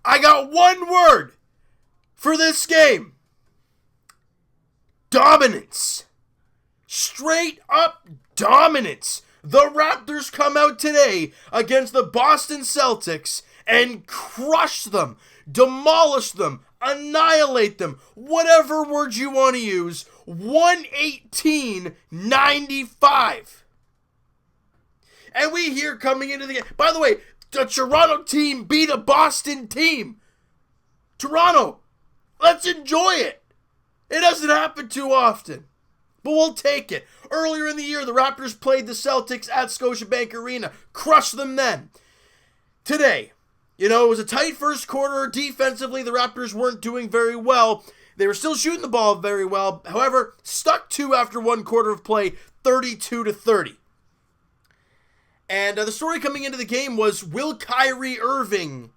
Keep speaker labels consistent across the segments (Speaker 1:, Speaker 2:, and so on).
Speaker 1: I got one word for this game. Dominance. Straight up dominance. The Raptors come out today against the Boston Celtics and crush them, demolish them, annihilate them, whatever word you want to use, 118-95. And we hear coming into the game, by the way, the Toronto team beat a Boston team. Toronto, let's enjoy it. It doesn't happen too often, but we'll take it. Earlier in the year, the Raptors played the Celtics at Scotiabank Arena, crushed them then. Today, it was a tight first quarter. Defensively, the Raptors weren't doing very well. They were still shooting the ball very well. However, stuck to after one quarter of play, 32-30. And the story coming into the game was, will Kyrie Irving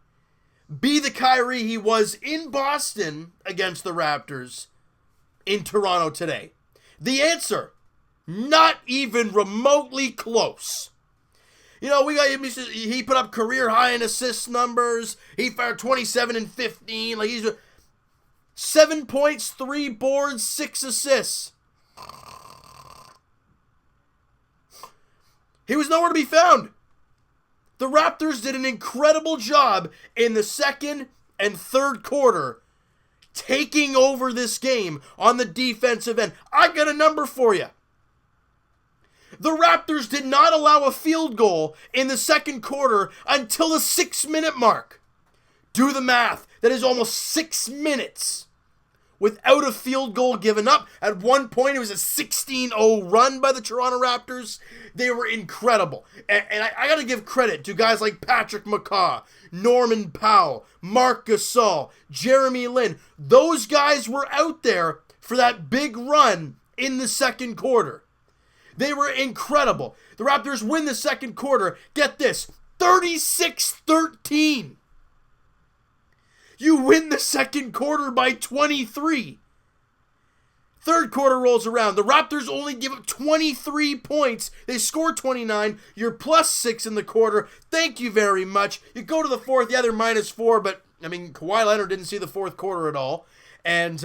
Speaker 1: be the Kyrie he was in Boston against the Raptors in Toronto today? The answer, not even remotely close. He put up career high in assist numbers. He fired 27 and 15. Like he's 7 points, 3 boards, 6 assists. He was nowhere to be found. The Raptors did an incredible job in the second and third quarter taking over this game on the defensive end. I got a number for you. The Raptors did not allow a field goal in the second quarter until the 6-minute mark. Do the math. That is almost 6 minutes without a field goal given up. At one point, it was a 16-0 run by the Toronto Raptors. They were incredible. And I got to give credit to guys like Patrick McCaw, Norman Powell, Marc Gasol, Jeremy Lin. Those guys were out there for that big run in the second quarter. They were incredible. The Raptors win the second quarter. Get this, 36-13. You win the second quarter by 23. Third quarter rolls around. The Raptors only give up 23 points. They score 29. You're +6 in the quarter. Thank you very much. You go to the fourth. Yeah, they're -4, but, Kawhi Leonard didn't see the fourth quarter at all. And,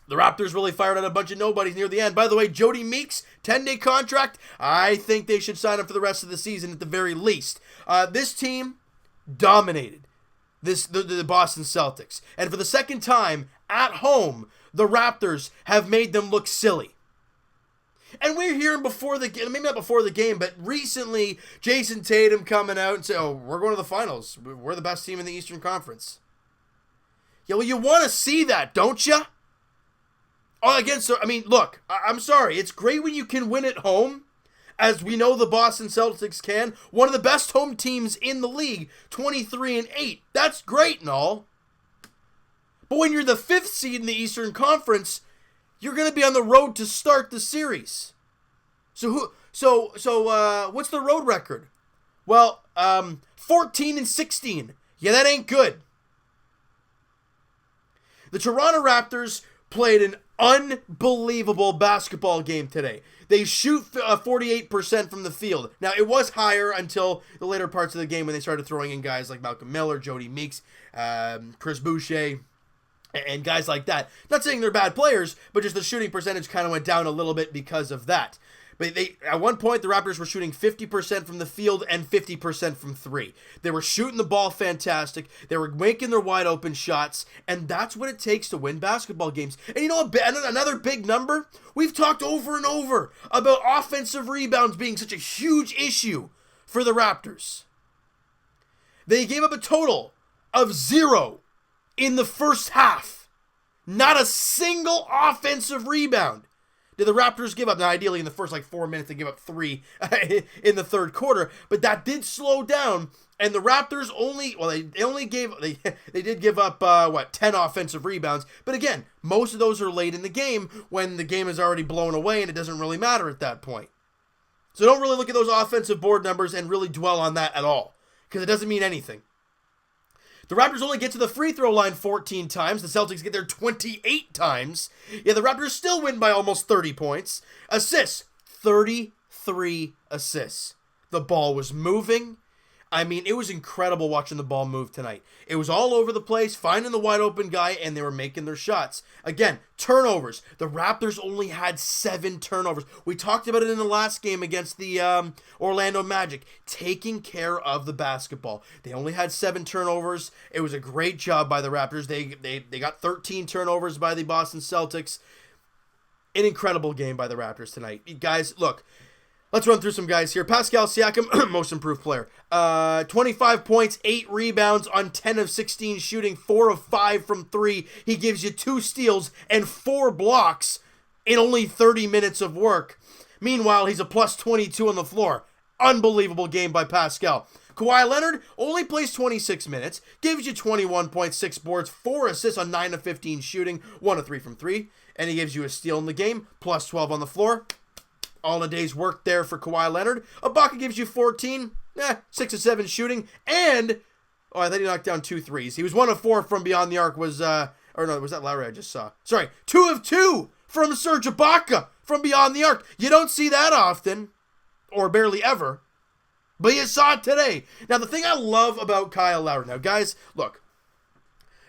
Speaker 1: the Raptors really fired out a bunch of nobodies near the end. By the way, Jody Meeks, 10-day contract. I think they should sign him for the rest of the season at the very least. This team dominated the Boston Celtics. And for the second time at home, the Raptors have made them look silly. And we're hearing before the game, maybe not before the game, but recently, Jason Tatum coming out and say, we're going to the finals. We're the best team in the Eastern Conference. Yeah, well, you want to see that, don't you? Look, I'm sorry. It's great when you can win at home, as we know the Boston Celtics can. One of the best home teams in the league, 23-8. That's great and all. But when you're the 5th seed in the Eastern Conference, you're going to be on the road to start the series. So what's the road record? Well, 14-16. Yeah, that ain't good. The Toronto Raptors played an unbelievable basketball game today. They shoot 48% from the field. Now, it was higher until the later parts of the game when they started throwing in guys like Malcolm Miller, Jody Meeks, Chris Boucher, and guys like that. Not saying they're bad players, but just the shooting percentage kind of went down a little bit because of that. But at one point, the Raptors were shooting 50% from the field and 50% from three. They were shooting the ball fantastic. They were making their wide open shots, and that's what it takes to win basketball games. And another big number? We've talked over and over about offensive rebounds being such a huge issue for the Raptors. They gave up a total of 0 in the first half. Not a single offensive rebound did the Raptors give up. Now, ideally, in the first 4 minutes, they give up 3 in the third quarter, but that did slow down. And the Raptors they did give up 10 offensive rebounds. But again, most of those are late in the game when the game is already blown away, and it doesn't really matter at that point. So don't really look at those offensive board numbers and really dwell on that at all, because it doesn't mean anything. The Raptors only get to the free throw line 14 times. The Celtics get there 28 times. Yeah, the Raptors still win by almost 30 points. Assists, 33 assists. The ball was moving. I mean, it was incredible watching the ball move tonight. It was all over the place, finding the wide open guy, and they were making their shots. Again, turnovers. The Raptors only had 7 turnovers. We talked about it in the last game against the Orlando Magic. Taking care of the basketball. They only had 7 turnovers. It was a great job by the Raptors. They got 13 turnovers by the Boston Celtics. An incredible game by the Raptors tonight. Guys, look. Let's run through some guys here. Pascal Siakam, most improved player. 25 points, 8 rebounds on 10 of 16 shooting, 4 of 5 from 3. He gives you 2 steals and 4 blocks in only 30 minutes of work. Meanwhile, he's a plus 22 on the floor. Unbelievable game by Pascal. Kawhi Leonard only plays 26 minutes, gives you 21.6 boards, 4 assists on 9 of 15 shooting, 1 of 3 from 3, and he gives you a steal in the game, plus 12 on the floor. All a day's work there for Kawhi Leonard. Ibaka gives you 14, 6 of 7 shooting, and, I thought he knocked down 2 threes. He was 1 of 4 from beyond the arc, was that Lowry I just saw? Sorry, 2 of 2 from Serge Ibaka from beyond the arc. You don't see that often, or barely ever, but you saw it today. Now, the thing I love about Kyle Lowry, now guys, look,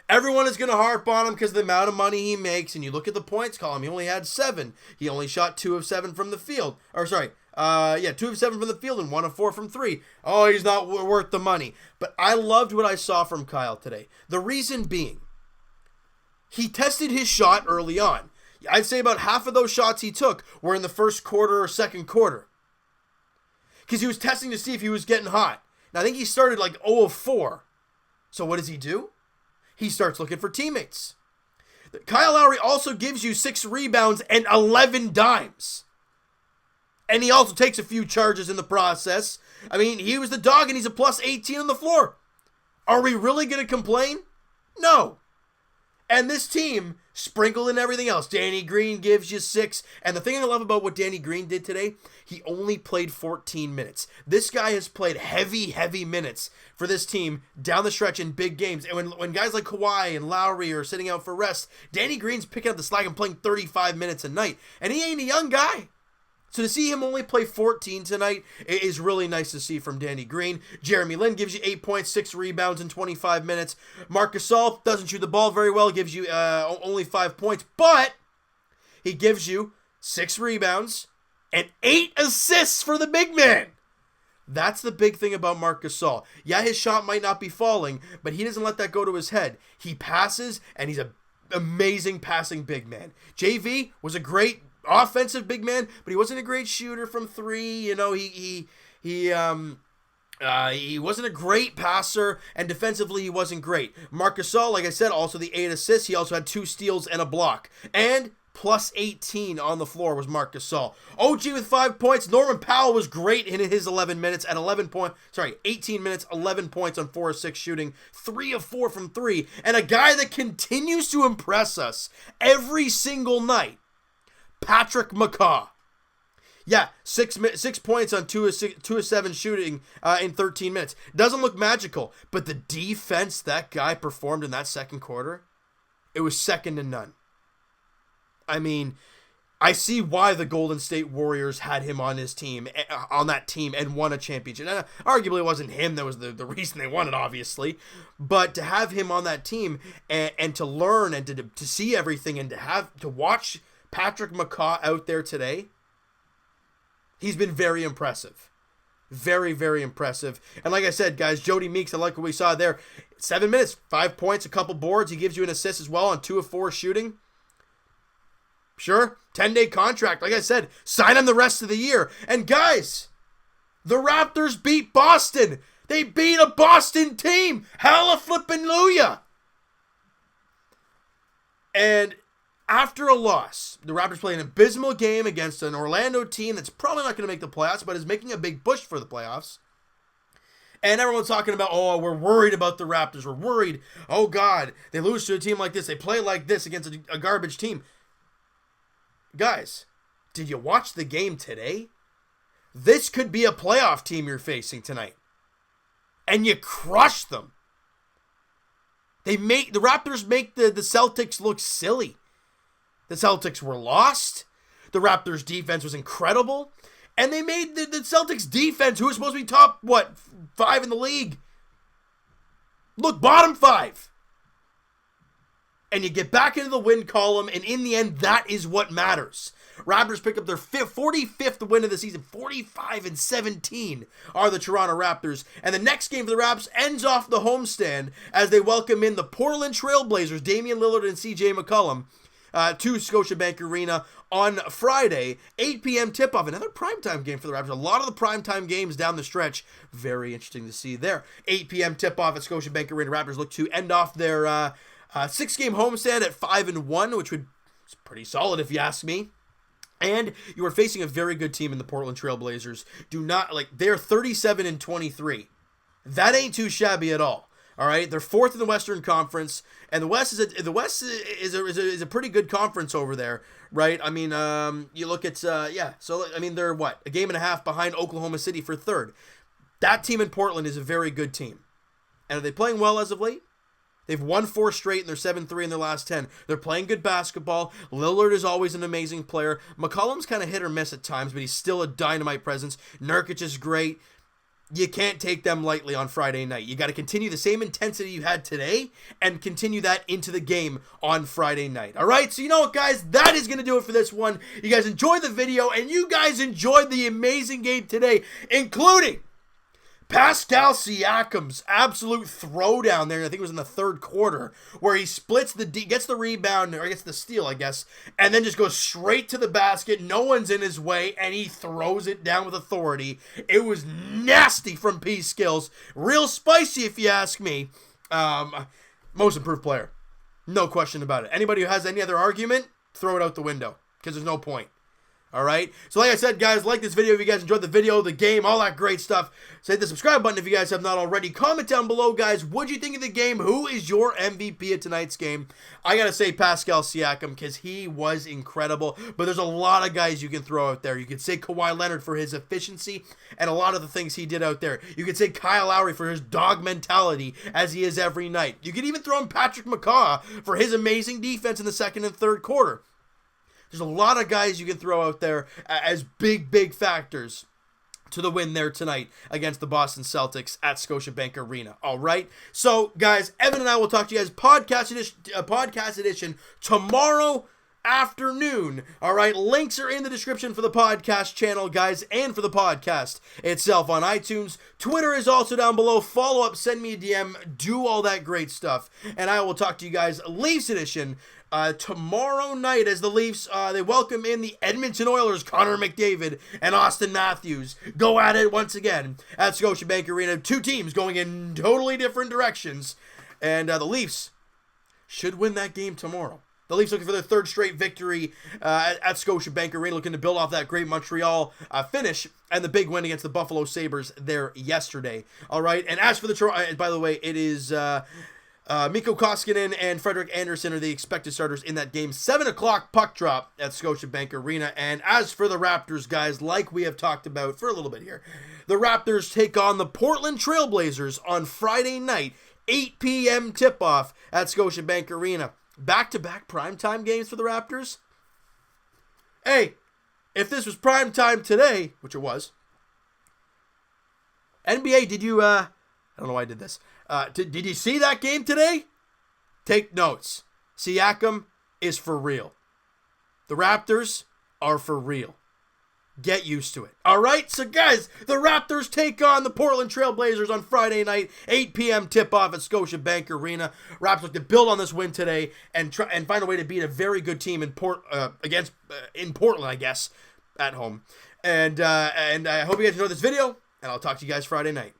Speaker 1: everyone is going to harp on him because of the amount of money he makes, and you look at the points column, he only had 7. He only shot 2 of 7 from the field. 2 of 7 from the field and 1 of 4 from 3. Oh, he's not worth the money. But I loved what I saw from Kyle today. The reason being, he tested his shot early on. I'd say about half of those shots he took were in the first quarter or second quarter. Because he was testing to see if he was getting hot. Now, I think he started like 0 of 4. So what does he do? He starts looking for teammates. Kyle Lowry also gives you 6 rebounds and 11 dimes. And he also takes a few charges in the process. I mean, he was the dog and he's a plus 18 on the floor. Are we really going to complain? No. And this team sprinkled in everything else. Danny Green gives you 6. And the thing I love about what Danny Green did today, he only played 14 minutes. This guy has played heavy minutes for this team down the stretch in big games. And when guys like Kawhi and Lowry are sitting out for rest, Danny Green's picking up the slack and playing 35 minutes a night. And he ain't a young guy. So to see him only play 14 tonight is really nice to see from Danny Green. Jeremy Lin gives you 8 points, 6 rebounds in 25 minutes. Marc Gasol doesn't shoot the ball very well, gives you only 5 points, but he gives you 6 rebounds and 8 assists for the big man. That's the big thing about Marc Gasol. Yeah, his shot might not be falling, but he doesn't let that go to his head. He passes, and he's an amazing passing big man. JV was a great offensive big man, but he wasn't a great shooter from 3. You know, he wasn't a great passer, and defensively he wasn't great. Marc Gasol, like I said, also the 8 assists. He also had 2 steals and a block. And plus 18 on the floor was Marc Gasol. OG with 5 points. Norman Powell was great in his 18 minutes, 11 points on 4 of 6 shooting, 3 of 4 from 3, and a guy that continues to impress us every single night, Patrick McCaw. Yeah, 6 points on 2 of 7 shooting in 13 minutes. Doesn't look magical, but the defense that guy performed in that second quarter, it was second to none. I mean, I see why the Golden State Warriors had him on that team, and won a championship. And arguably, it wasn't him that was the reason they won it, obviously. But to have him on that team and to learn and to see everything and to watch Patrick McCaw out there today, he's been very impressive. Very, very impressive. And like I said, guys, Jody Meeks, I like what we saw there. 7 minutes, 5 points, a couple boards. He gives you an assist as well on 2 of 4 shooting. Sure, 10-day contract. Like I said, sign him the rest of the year. And guys, the Raptors beat Boston. They beat a Boston team. Hallelujah. And after a loss, the Raptors play an abysmal game against an Orlando team that's probably not going to make the playoffs, but is making a big push for the playoffs. And everyone's talking about, oh, we're worried about the Raptors. We're worried. Oh, God, they lose to a team like this. They play like this against a garbage team. Guys, did you watch the game today? This could be a playoff team you're facing tonight. And you crush them. The Raptors make the Celtics look silly. The Celtics were lost. The Raptors' defense was incredible. And they made the Celtics defense, who was supposed to be top, 5 in the league, look, bottom 5. And you get back into the win column, and in the end, that is what matters. Raptors picked up their 45th win of the season. 45-17 are the Toronto Raptors. And the next game for the Raps ends off the homestand as they welcome in the Portland Trail Blazers, Damien Lillard and CJ McCollum, to Scotiabank Arena on Friday, 8 p.m. tip-off. Another primetime game for the Raptors. A lot of the primetime games down the stretch. Very interesting to see there. 8 p.m. tip-off at Scotiabank Arena. Raptors look to end off their 6-game homestand at 5-1, which would is pretty solid if you ask me. And you are facing a very good team in the Portland Trail Blazers. They're 37-23. That ain't too shabby at all. All right, they're 4th in the Western Conference, and the West is a pretty good conference over there, right? I mean, you look at they're a game and a half behind Oklahoma City for 3rd. That team in Portland is a very good team, and are they playing well as of late? They've won 4 straight, and they're 7-3 in their last 10. They're playing good basketball. Lillard is always an amazing player. McCollum's kind of hit or miss at times, but he's still a dynamite presence. Nurkic is great. You can't take them lightly on Friday night. You got to continue the same intensity you had today and continue that into the game on Friday night. All right? So you know what, guys? That is going to do it for this one. You guys enjoyed the video, and you guys enjoyed the amazing game today, including Pascal Siakam's absolute throwdown there. I think it was in the 3rd quarter, where he splits gets the rebound, or gets the steal, I guess, and then just goes straight to the basket. No one's in his way, and he throws it down with authority. It was nasty from P Skills. Real spicy, if you ask me. Most improved player. No question about it. Anybody who has any other argument, throw it out the window, because there's no point. All right. So like I said, guys, like this video if you guys enjoyed the video, the game, all that great stuff. So hit the subscribe button if you guys have not already. Comment down below, guys. What'd you think of the game? Who is your MVP of tonight's game? I got to say Pascal Siakam, because he was incredible. But there's a lot of guys you can throw out there. You could say Kawhi Leonard for his efficiency and a lot of the things he did out there. You could say Kyle Lowry for his dog mentality as he is every night. You could even throw in Patrick McCaw for his amazing defense in the 2nd and 3rd quarter. There's a lot of guys you can throw out there as big factors to the win there tonight against the Boston Celtics at Scotiabank Arena. All right. So, guys, Evan and I will talk to you guys podcast edition tomorrow afternoon. All right. Links are in the description for the podcast channel, guys, and for the podcast itself on iTunes. Twitter is also down below. Follow up, send me a DM, do all that great stuff. And I will talk to you guys Leafs edition tomorrow night as the Leafs, they welcome in the Edmonton Oilers, Connor McDavid and Austin Matthews. Go at it once again at Scotiabank Arena. 2 teams going in totally different directions. And the Leafs should win that game tomorrow. The Leafs looking for their 3rd straight victory at Scotiabank Arena, looking to build off that great Montreal finish and the big win against the Buffalo Sabres there yesterday. All right, and as for the Toronto, by the way, it is Mikko Koskinen and Frederik Andersen are the expected starters in that game. 7 o'clock puck drop at Scotiabank Arena. And as for the Raptors, guys, like we have talked about for a little bit here, the Raptors take on the Portland Trail Blazers on Friday night, 8 p.m. tip-off at Scotiabank Arena. Back-to-back primetime games for the Raptors? Hey, if this was primetime today, which it was, NBA, did you, I don't know why I did this. Did you see that game today? Take notes. Siakam is for real. The Raptors are for real. Get used to it. All right, so guys, the Raptors take on the Portland Trail Blazers on Friday night, 8 p.m. tip-off at Scotiabank Arena. Raptors look to build on this win today and try and find a way to beat a very good team in Portland, I guess, at home. And I hope you guys enjoyed this video, and I'll talk to you guys Friday night.